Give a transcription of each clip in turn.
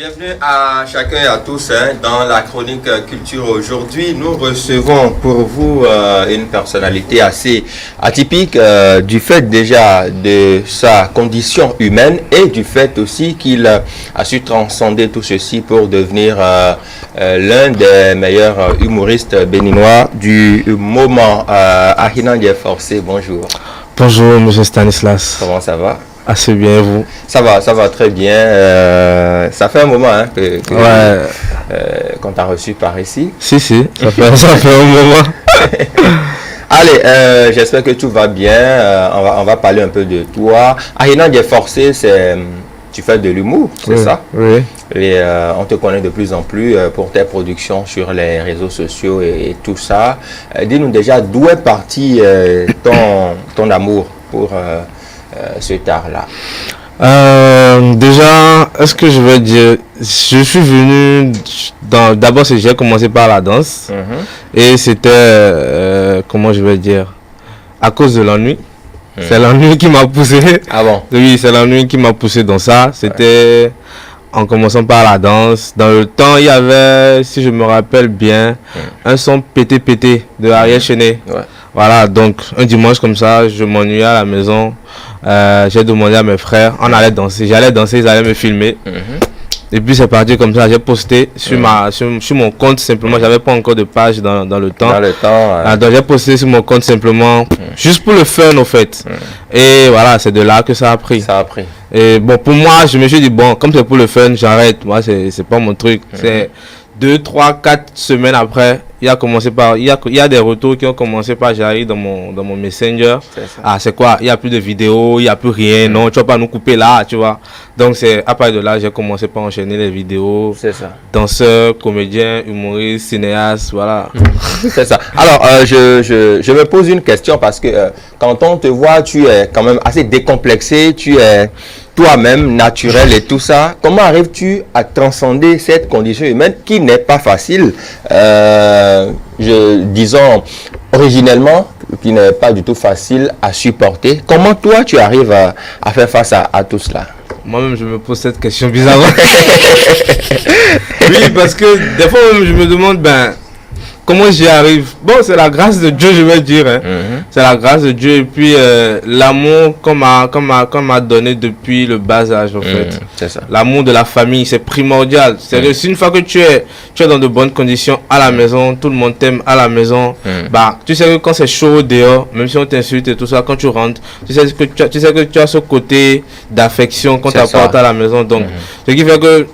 Bienvenue à chacun et à tous dans la chronique culture. Aujourd'hui, nous recevons pour vous une personnalité assez atypique du fait déjà de sa condition humaine et du fait aussi qu'il a su transcender tout ceci pour devenir l'un des meilleurs humoristes béninois du moment. Ahinan Forcé, bonjour. Bonjour, monsieur Stanislas. Comment ça va? Assez bien, vous? Ça va très bien. Ça fait un moment qu'on t'a reçu par ici. Si, ça fait un moment. Allez, j'espère que tout va bien. On va parler un peu de toi. Ahinan Forcé, tu fais de l'humour, c'est ça? Oui. Et on te connaît de plus en plus pour tes productions sur les réseaux sociaux et tout ça. Dis-nous déjà d'où est parti ton amour pour cet art-là. Déjà, est-ce que je vais dire, je suis venu d'abord, j'ai commencé par la danse et c'était, comment je vais dire, à cause de l'ennui. C'est l'ennui qui m'a poussé. Ah bon? Oui, c'est l'ennui qui m'a poussé dans ça. C'était en commençant par la danse. Dans le temps, il y avait, si je me rappelle bien, un son pété de Ariel Chenet. Ouais. Voilà, donc un dimanche comme ça, je m'ennuyais à la maison. J'ai demandé à mes frères, on allait danser. J'allais danser, ils allaient me filmer. Et puis c'est parti comme ça, j'ai posté sur mon compte simplement, j'avais pas encore de page dans le temps. Dans le temps. Donc j'ai posté sur mon compte simplement, juste pour le fun au fait. Et voilà, c'est de là que ça a pris. Ça a pris. Et bon, pour moi, je me suis dit, bon, comme c'est pour le fun, j'arrête. Moi, c'est pas mon truc. C'est 2, 3, 4 semaines après, il y a des retours qui ont commencé par j'arrive dans mon Messenger. Ah, c'est quoi? Il n'y a plus de vidéos, il n'y a plus rien. Non, tu vas pas nous couper là, tu vois. Donc, c'est à partir de là, j'ai commencé par enchaîner les vidéos. C'est ça. Danseur, comédien, humoriste, cinéaste, voilà. C'est ça. Alors, je me pose une question parce que quand on te voit, tu es quand même assez décomplexé, tu es toi-même, naturel et tout ça. Comment arrives-tu à transcender cette condition humaine qui n'est pas facile, disons, originellement, qui n'est pas du tout facile à supporter? Comment toi, tu arrives à faire face à tout cela? Moi-même, je me pose cette question bizarrement. Oui, parce que des fois, même, je me demande, comment j'y arrive? Bon, c'est la grâce de Dieu, je vais dire. C'est la grâce de Dieu et puis l'amour qu'on m'a donné depuis le bas âge, en fait. C'est ça. L'amour de la famille, c'est primordial. C'est-à-dire, si une fois que tu es dans de bonnes conditions à la maison, tout le monde t'aime à la maison, tu sais que quand c'est chaud dehors, même si on t'insulte et tout ça, quand tu rentres, tu sais que tu as ce côté d'affection qu'on t'apporte à la maison. Donc, ce qui fait que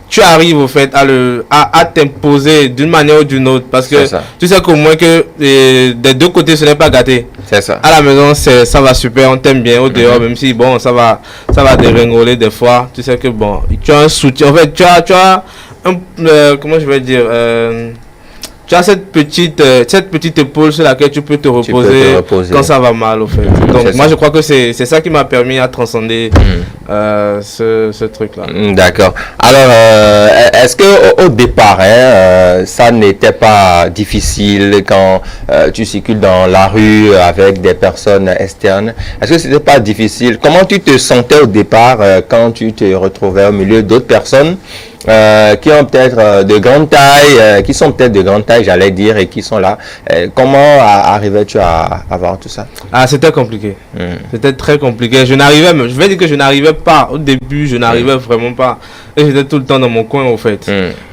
tu arrives au fait à t'imposer d'une manière ou d'une autre parce que tu sais qu'au moins que des deux côtés ce n'est pas gâté. C'est ça. À la maison ça va super, on t'aime bien. Au dehors même si bon ça va déringoler des fois, tu sais que bon tu as un soutien. En fait tu as un comment je vais dire tu as cette petite épaule sur laquelle tu peux te reposer, quand ça va mal au fait. Donc moi je crois que c'est ça qui m'a permis à transcender ce truc-là. D'accord. Alors, est-ce que au départ, ça n'était pas difficile quand tu circules dans la rue avec des personnes externes? Est-ce que c'était pas difficile? Comment tu te sentais au départ quand tu te retrouvais au milieu d'autres personnes qui ont peut-être de grande taille, qui sont peut-être de grande taille, j'allais dire, et qui sont là? Comment arrivais-tu à avoir tout ça? Ah, c'était compliqué. C'était très compliqué. Je vais dire que je n'arrivais pas. Au début, je n'arrivais vraiment pas. Et j'étais tout le temps dans mon coin, au fait.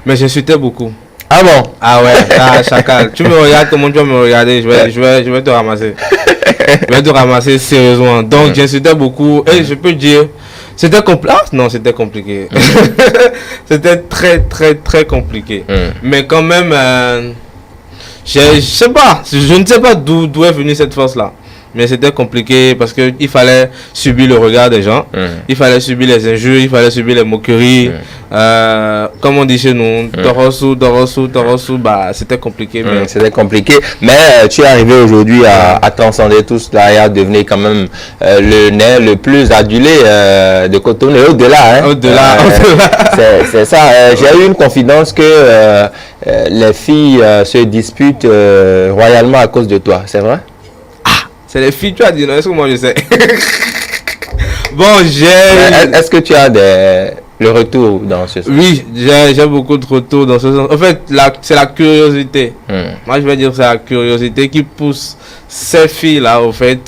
Mais j'insultais beaucoup. Ah bon? Ah ouais, chacal. Tu me regardes, comment tu vas me regarder? Je vais te ramasser. Je vais te ramasser sérieusement. Donc, j'insultais beaucoup. Et je peux dire, c'était compliqué. Ah, non, c'était compliqué. C'était très, très, très compliqué. Mais quand même, je sais pas. Je ne sais pas d'où est venue cette force-là. Mais c'était compliqué parce qu'il fallait subir le regard des gens. Il fallait subir les injures, il fallait subir les moqueries. Comme on dit chez nous, Torosu, c'était compliqué. C'était compliqué. Mais tu es arrivé aujourd'hui à transcender tout cela et à devenir quand même le nez le plus adulé de Cotonou et au-delà. Au-delà. C'est ça. J'ai eu une confidence que les filles se disputent royalement à cause de toi. C'est vrai? C'est les filles, tu as dit, non, est-ce que moi je sais? Bon, est-ce que tu as le retour dans ce sens. Oui, j'ai beaucoup de retours dans ce sens. En fait, c'est la curiosité. Moi, je vais dire que c'est la curiosité qui pousse ces filles-là, au fait,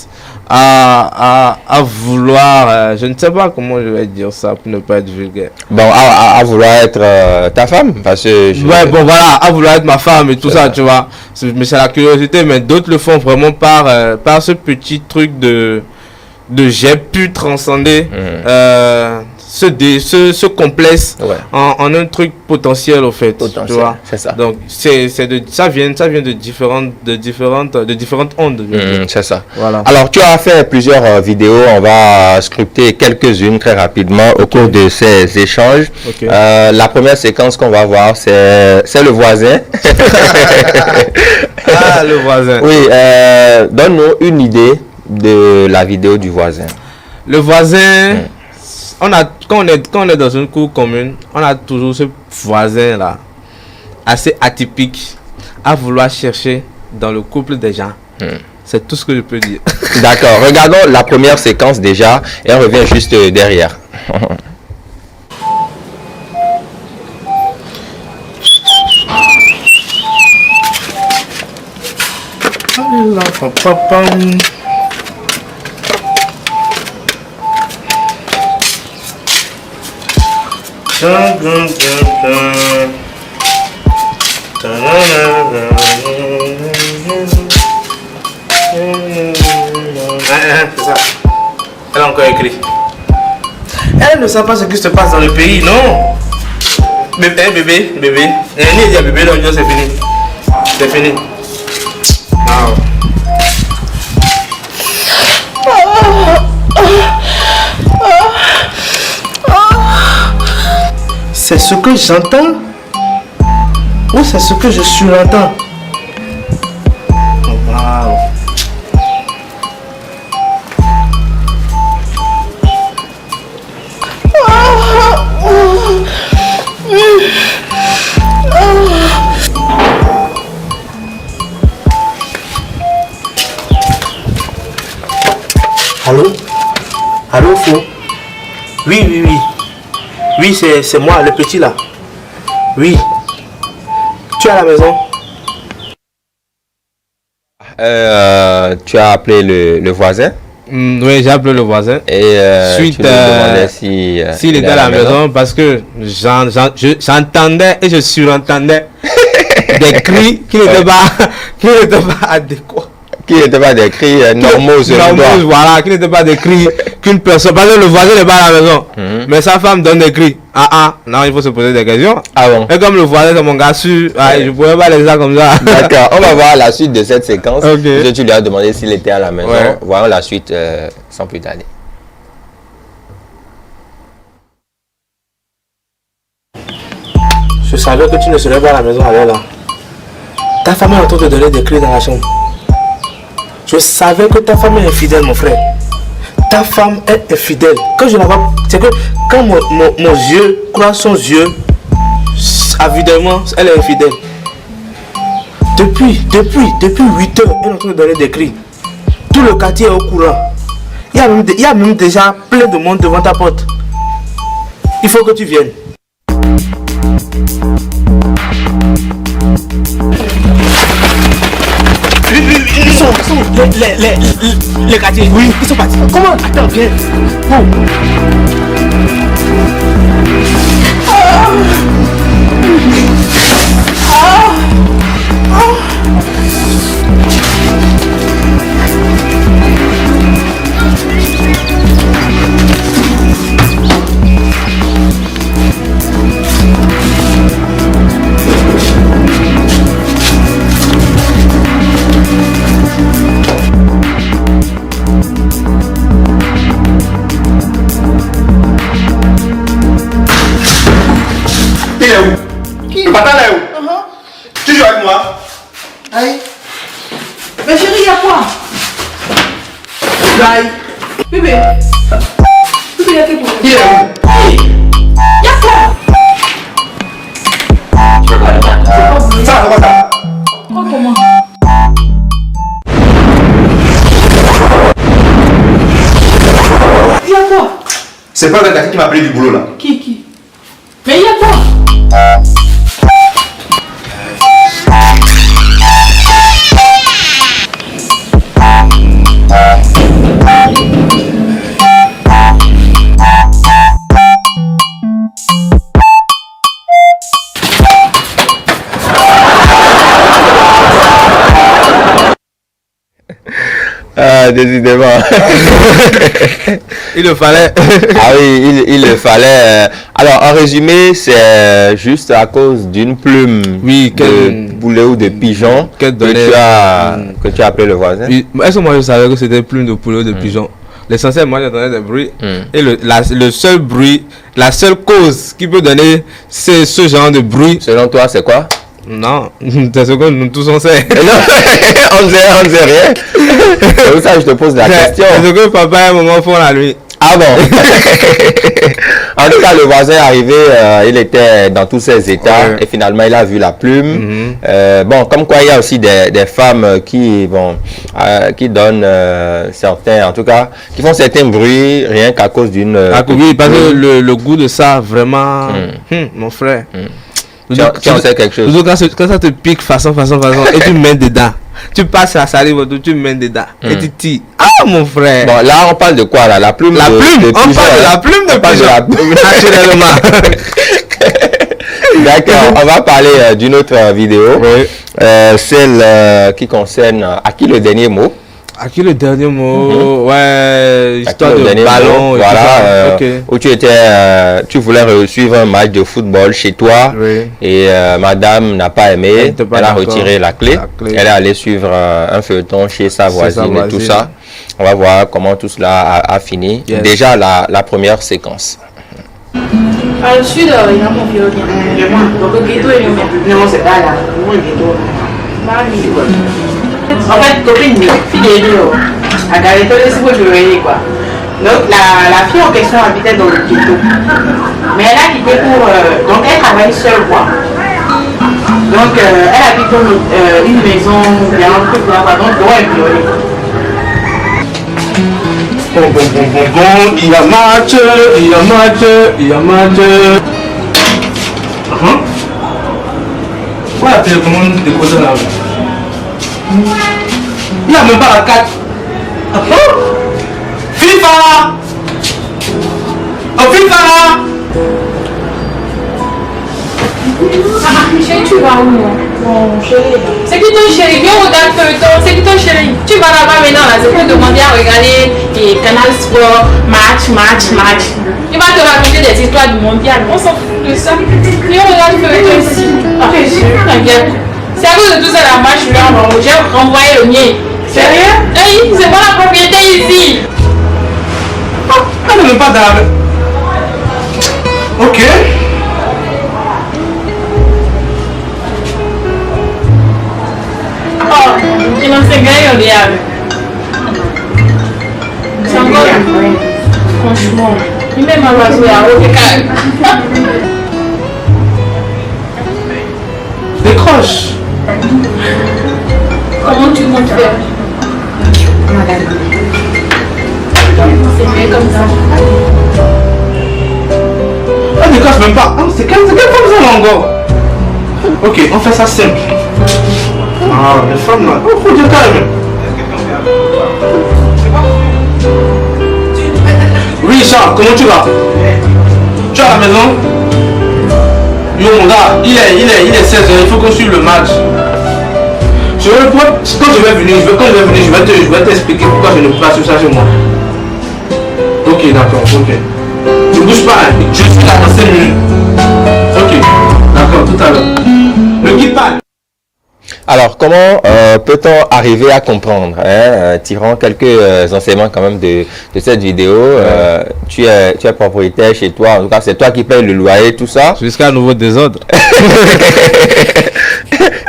à vouloir, je ne sais pas comment je vais dire ça pour ne pas être vulgaire. Bon, à vouloir être ta femme, parce que... Ouais, bon, voilà, à vouloir être ma femme et tout ça, tu vois. Mais c'est la curiosité, mais d'autres le font vraiment par ce petit truc de j'ai pu transcender ce complexe en un truc potentiel, au fait. Potentiel, tu vois. c'est ça. Donc ça vient de différentes ondes. C'est ça. Voilà. Alors, tu as fait plusieurs vidéos. On va scripter quelques-unes très rapidement au cours de ces échanges. La première séquence qu'on va voir, c'est le voisin. Ah, le voisin. Oui, donne-nous une idée de la vidéo du voisin. Le voisin, quand on est dans une cour commune, on a toujours ce voisin là, assez atypique, à vouloir chercher dans le couple des gens. C'est tout ce que je peux dire. D'accord, regardons la première séquence déjà et on revient juste derrière. C'est ça. Elle a encore écrit. Elle ne sait pas ce qui se passe dans le pays, non. Bébé. Elle dit à bébé, non, c'est fini. C'est fini. Wow. C'est ce que j'entends ou c'est ce que je surentends? Wow. Allô? Allô, Flo? Oui. Oui, c'est moi, le petit là. Oui. Tu es à la maison? Tu as appelé le voisin? Oui, j'ai appelé le voisin. Et suite, tu lui demandais s'il était à la maison parce que j'entendais et je surentendais des cris qui n'étaient pas adéquats. Qui n'étaient pas des cris normaux, voilà, qui n'étaient pas des cris qu'une personne. Parce que le voisin n'est pas à la maison. Mais sa femme donne des cris. Non, il faut se poser des questions. Ah bon? Et comme le voisin c'est mon gars sûr, je ne pouvais pas laisser ça comme ça. D'accord, on va voir la suite de cette séquence. Okay. Parce que tu lui as demandé s'il était à la maison. Ouais. Voyons la suite sans plus tarder. Je savais que tu ne serais pas à la maison avec là. Ta femme est en train de te donner des cris dans la chambre. Je savais que ta femme est infidèle, mon frère. Ta femme est infidèle. Quand je la vois, c'est que quand mon yeux croise son yeux, avidement, elle est infidèle. Depuis 8 heures, elle est en train de donner des cris. Tout le quartier est au courant. Il y a même déjà plein de monde devant ta porte. Il faut que tu viennes. Ils sont les quartiers. Oui, ils sont partis. Comment? Attends, viens. Il est où? Qui? Le patin là est où? Tu joues avec moi? Aïe. Mais chérie, il y a quoi? Aïe. Bébé. Bébé, il y a quel problème? Il est où? Il y a quoi? Ça, comment ça? Quoi, comment? Il y a quoi? C'est pas le gars qui m'a appelé du boulot là. Qui? Mais il y a quoi? Ah, décidément. Il le fallait. Ah oui, il le fallait. Alors, en résumé, c'est juste à cause d'une plume Oui, de poulet ou de pigeon que tu as appelé le voisin. Oui, est-ce que moi je savais que c'était plume de poulet ou de pigeon? L'essentiel, moi j'entendais des bruits. Et le seul bruit, la seule cause qui peut donner ce genre de bruit. Selon toi, c'est quoi? Non, c'est ce que nous tous on sait. Non, on sait rien. C'est pour ça que je te pose la question. C'est ce que papa et maman font la nuit. Ah bon? En tout cas, le voisin est arrivé, il était dans tous ses états et finalement il a vu la plume. Bon, comme quoi il y a aussi des femmes qui donnent certains, en tout cas, qui font certains bruits rien qu'à cause d'une... oui, parce que le goût de ça, vraiment, mon frère. Tu en sais quelque chose. Quand ça te pique façon, et tu mets dedans. Tu passes la salive, tu mets dedans. Et tu tires. Ah, mon frère. Bon, là, on parle de quoi, là? La plume de on parle de la plume de pigeon. Naturellement. D'accord, on va parler d'une autre vidéo. Oui. Celle qui concerne à qui le dernier mot. À qui le dernier mot? Ouais, histoire de ballon. Voilà, où tu voulais suivre un match de football chez toi et madame n'a pas aimé, elle a retiré la clé. Elle est allée suivre un feuilleton chez sa voisine et tout ça. On va voir comment tout cela a fini. Déjà la première séquence. Al sud, il y a mon vieux lien. Donc, le ghetto est le mien. Non, c'est pas là. Moi, le ghetto. En fait, copine, fille de à Gareto, c'est pour jouer quoi. Donc, la fille en question habitait dans le ghetto. Mais elle a quitté pour. Donc, elle travaille seule quoi. Donc, elle habite dans une maison, il y a un truc là, donc, elle est violée. Il y a match, il y a match, il y a match. Ouais, puis comment décoder là? Il n'y a même pas la carte. FIFA! Oh, FIFA! Chérie, tu vas où? Mon chéri. C'est qui ton chéri? Viens regarder le feuilleton. C'est qui ton chéri? Tu vas là-bas maintenant, là. C'est pour demander à regarder les Canal Sport, match. Il va te raconter des histoires du mondial. On s'en fout de ça. Viens regarder le feuilleton ici. Après, t'inquiète. C'est à cause de tout ça, la marche là, j'ai renvoyé le mien. Sérieux? Oui, c'est moi la propriété ici. Elle n'est même pas dans. Ok. Oh, il en s'est gagné au diable. C'est encore. Franchement, il met ma oiseau à haut calme. Décroche. Comment tu comptes faire? C'est bien comme ça. Elle décroche même pas. C'est quelle femme ça encore? Ok, on fait ça simple. Ah, les femmes là. Oh, faut dire calme. Oui, Charles, comment tu vas? Tu es à la maison? Yo, mon gars, il est 16h, il faut qu'on suive le match. Quand je vais venir, je vais t'expliquer pourquoi je ne peux pas suivre ça chez moi. Ok, d'accord, ok. Ne bouge pas, hein. Je suis là dans 5 minutes. Ok, d'accord, tout à l'heure. Ne quitte pas. Alors, comment peut-on arriver à comprendre, tirant quelques enseignements quand même de cette vidéo, tu es propriétaire chez toi, en tout cas c'est toi qui payes le loyer, tout ça. Jusqu'à nouveau désordre.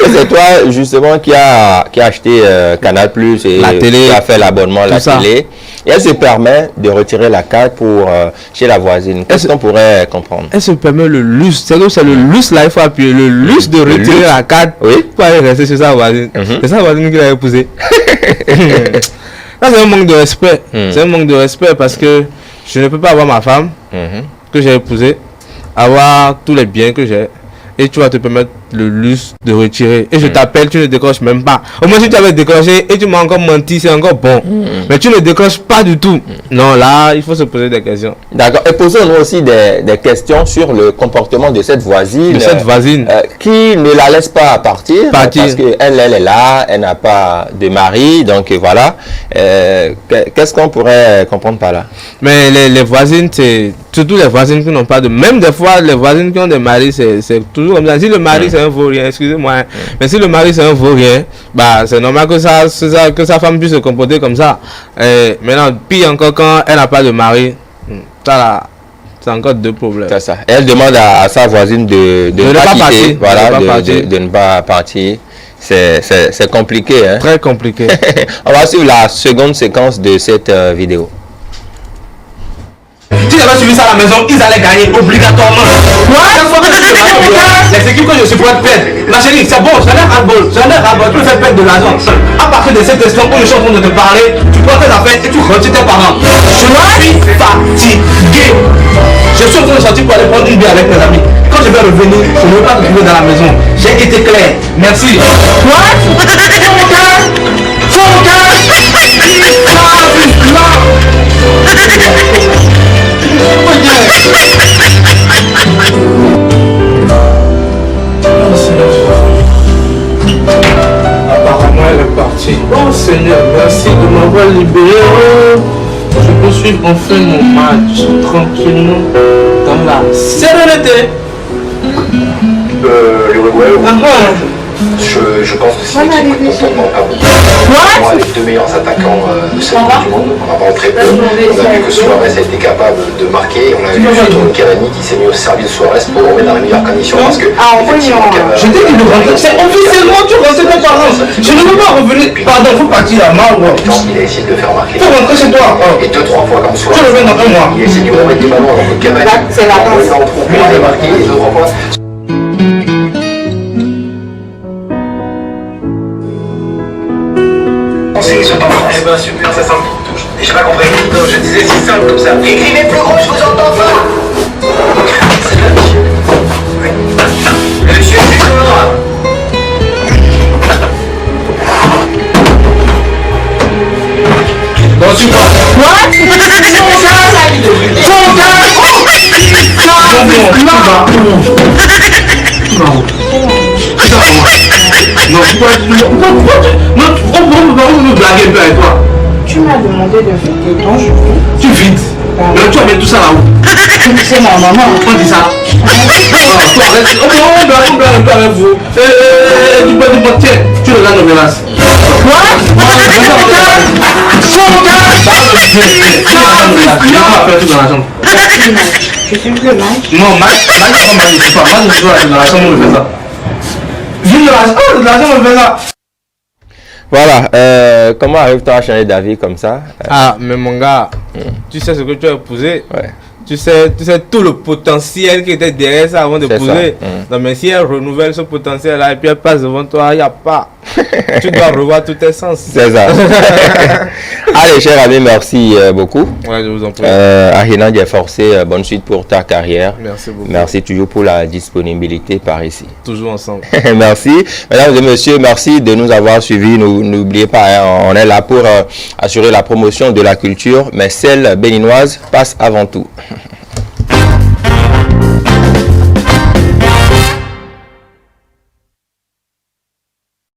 C'est toi justement qui a acheté Canal Plus et la télé, qui a fait l'abonnement à la télé. Et elle se permet de retirer la carte pour chez la voisine. Qu'est-ce qu'on pourrait comprendre? Elle se permet le luxe. C'est le luxe là, il faut appuyer. Le luxe de retirer la carte pour aller rester chez sa voisine. C'est sa voisine qui l'a épousé. Là, c'est un manque de respect. C'est un manque de respect parce que je ne peux pas avoir ma femme que j'ai épousée avoir tous les biens que j'ai. Et tu vas te permettre le luxe de retirer. Et je t'appelle, tu ne décroches même pas. Au moins si tu avais décroché et tu m'as encore menti, c'est encore bon. Mais tu ne décroches pas du tout. Non, là, il faut se poser des questions. D'accord. Et posons-nous aussi des questions sur le comportement de cette voisine. De cette voisine. Qui ne la laisse pas partir. Parce qu'elle elle est là, elle n'a pas de mari. Donc voilà. Qu'est-ce qu'on pourrait comprendre par là? Mais les voisines, c'est surtout les voisines qui n'ont pas de... Même des fois, les voisines qui ont des maris, c'est toujours comme ça. Si le mari c'est un vaurien, excusez-moi, hein, mais si le mari c'est un vaurien, bah c'est normal que sa femme puisse se comporter comme ça. Et maintenant, pire encore quand elle n'a pas de mari, ça là, c'est encore deux problèmes. C'est ça. Elle demande à sa voisine de ne pas quitter, voilà, de ne pas partir. C'est compliqué. Hein? Très compliqué. On va suivre la seconde séquence de cette vidéo. Si j'avais suivi ça à la maison, ils allaient gagner obligatoirement. Les équipes que je supporte perdre. Ma chérie, c'est bon, j'en ai ras-le-bol. Tu me fais perdre de l'argent. À partir de cet instant où je suis en train de te parler, tu prends tes affaires et tu retires tes parents. Je suis fatigué. Je suis en train de sortir pour aller prendre une bière avec mes amis. Quand je vais revenir, je ne veux pas te trouver dans la maison. J'ai été clair. Merci. Apparemment elle est partie. Oh Seigneur, merci de m'avoir libéré. Je peux suivre enfin mon match tranquillement dans la sérénité. Je pense que c'est une équipe complètement pas bon. Moi, les deux meilleurs attaquants de cette Coupe du Monde, on a parlé très peu. On a vu que Suarez a été capable de marquer. On a vu surtout Cavani qui s'est mis au service de Suarez pour le remettre dans les meilleures conditions. Parce que, effectivement, je t'ai dit de rentrer. C'est officiellement tu rentres tes parents. Je ne veux pas revenir. Pardon, il faut partir là. Il a essayé de le faire marquer. Il faut rentrer chez toi. Et 2-3 fois comme Suarez. Je reviens dans un mois. Il a essayé de remettre des ballons alors que Cavani, C'est la base. il a marqué et 2-3 fois. Eh ben super, ça sent une touche. Et j'ai pas compris. Non, je disais si simple comme ça. Écrivez plus gros, je vous entends pas. C'est là, monsieur. Oui. Monsieur Junior. Bon, tu vois. On me blaguer un peu avec toi. Tu m'as demandé de vider, donc je vis. Tu vides. Mais tu amènes tout ça là-haut. C'est ma maman. On dit ça. On blague un peu avec vous. Tu peux tiens, tu regardes nos menaces. Je suis le match. Non, match, pas match, je sais pas. Moi, je joue dans la chambre, on me fait ça. Viens de la chambre, on me fait ça. Voilà, comment arrives-tu à changer d'avis comme ça? Ah, mais mon gars, tu sais ce que tu as épousé? Ouais. Tu sais tout le potentiel qui était derrière ça avant d'épouser. Non, mais si elle renouvelle ce potentiel-là et puis elle passe devant toi, il n'y a pas. Tu dois revoir tous tes sens. C'est ça. Allez, cher ami, merci beaucoup. Ouais, je vous en prie. Ahina Diaforcé, bonne suite pour ta carrière. Merci beaucoup. Merci toujours pour la disponibilité par ici. Toujours ensemble. Merci. Mesdames et messieurs, merci de nous avoir suivis. N'oubliez pas, hein, on est là pour assurer la promotion de la culture, mais celle béninoise passe avant tout.